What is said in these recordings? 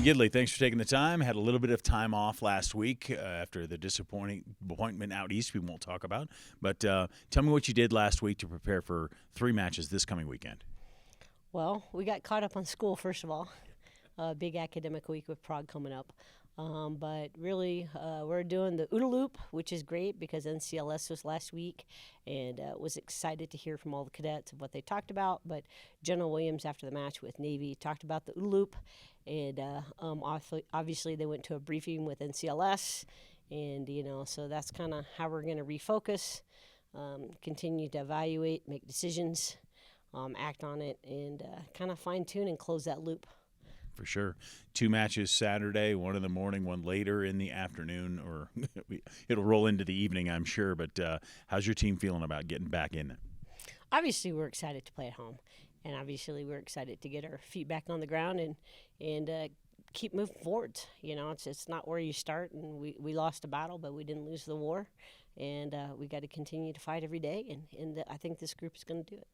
Kim Gidley, thanks for taking the time. Had a little bit of time off last week after the disappointment out east we won't talk about. But tell me what you did last week to prepare for 3 matches this coming weekend. Well, we got caught up on school, first of all. Big academic week with Prague coming up. But really, we're doing the OODA Loop, which is great because NCLS was last week, and was excited to hear from all the cadets of what they talked about. But General Williams, after the match with Navy, talked about the OODA Loop, and obviously they went to a briefing with NCLS, and so that's kind of how we're going to refocus, continue to evaluate, make decisions, act on it, and kind of fine tune and close that loop. For sure. 2 matches Saturday, one in the morning, one later in the afternoon, or it'll roll into the evening, I'm sure. But how's your team feeling about getting back in it? Obviously, we're excited to play at home, and obviously we're excited to get our feet back on the ground and keep moving forward. It's not where you start, and we lost a battle, but we didn't lose the war, and we got to continue to fight every day, and I think this group is going to do it.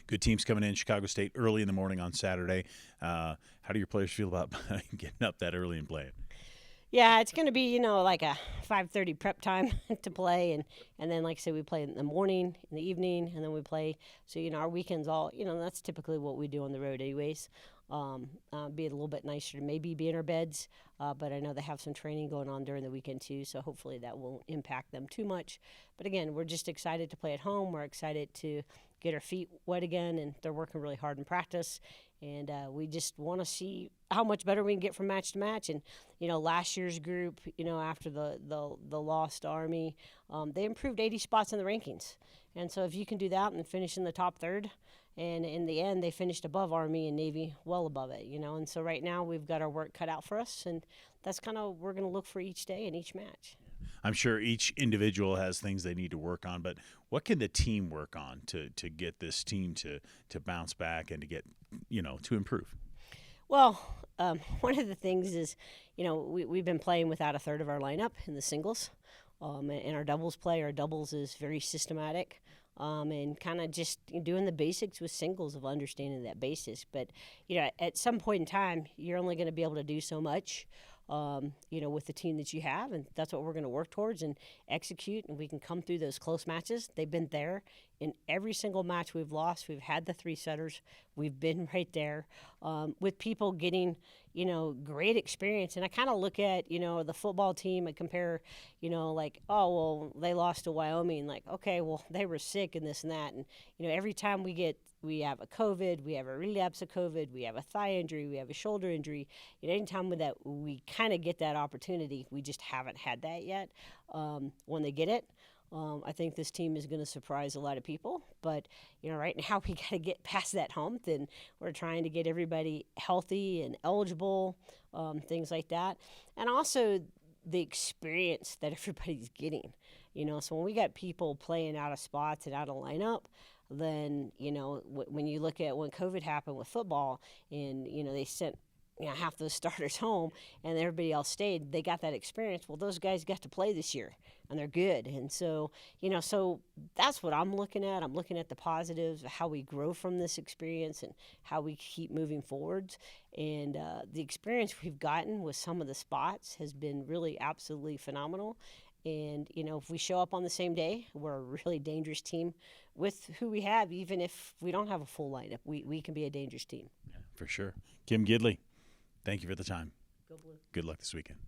Good teams coming in. Chicago State early in the morning on Saturday. How do your players feel about getting up that early and playing? Yeah, it's going to be, like a 5:30 prep time to play. And then, like I said, we play in the morning, in the evening, and then we play. So, our weekends all, that's typically what we do on the road anyways. Be a little bit nicer to maybe be in our beds. But I know they have some training going on during the weekend, too. So hopefully that won't impact them too much. But, again, we're just excited to play at home. We're excited to get our feet wet again. And they're working really hard in practice. And we just want to see how much better we can get from match to match. And, last year's group, after the lost Army, they improved 80 spots in the rankings. And so if you can do that and finish in the top third, and in the end, they finished above Army and Navy, well above it, And so right now we've got our work cut out for us. And that's kind of we're going to look for each day and each match. I'm sure each individual has things they need to work on, but what can the team work on to get this team to bounce back and to get, to improve? Well, one of the things is, we've been playing without a third of our lineup in the singles. And our doubles play. Our doubles is very systematic. And kind of just doing the basics with singles of understanding that basis. But, at some point in time, you're only going to be able to do so much, with the team that you have. And that's what we're going to work towards and execute. And we can come through those close matches. They've been there in every single match we've lost. We've had the 3 setters. We've been right there with people getting, great experience. And I kind of look at, the football team and compare, like, oh, well, they lost to Wyoming. Like, okay, well, they were sick and this and that. And, every time we have a COVID, we have a relapse of COVID, we have a thigh injury, we have a shoulder injury. Anytime that we kind of get that opportunity, we just haven't had that yet. When they get it, I think this team is going to surprise a lot of people. But, right now we got to get past that hump, and we're trying to get everybody healthy and eligible, things like that. And also the experience that everybody's getting. So when we got people playing out of spots and out of lineup, then, when you look at when COVID happened with football and, they sent half those starters home and everybody else stayed, they got that experience. Well, those guys got to play this year and they're good. And so, so that's what I'm looking at. I'm looking at the positives, how we grow from this experience and how we keep moving forward. And the experience we've gotten with some of the spots has been really absolutely phenomenal. And, if we show up on the same day, we're a really dangerous team with who we have. Even if we don't have a full lineup, we can be a dangerous team. Yeah, for sure. Kim Gidley, thank you for the time. Go Blue. Good luck this weekend.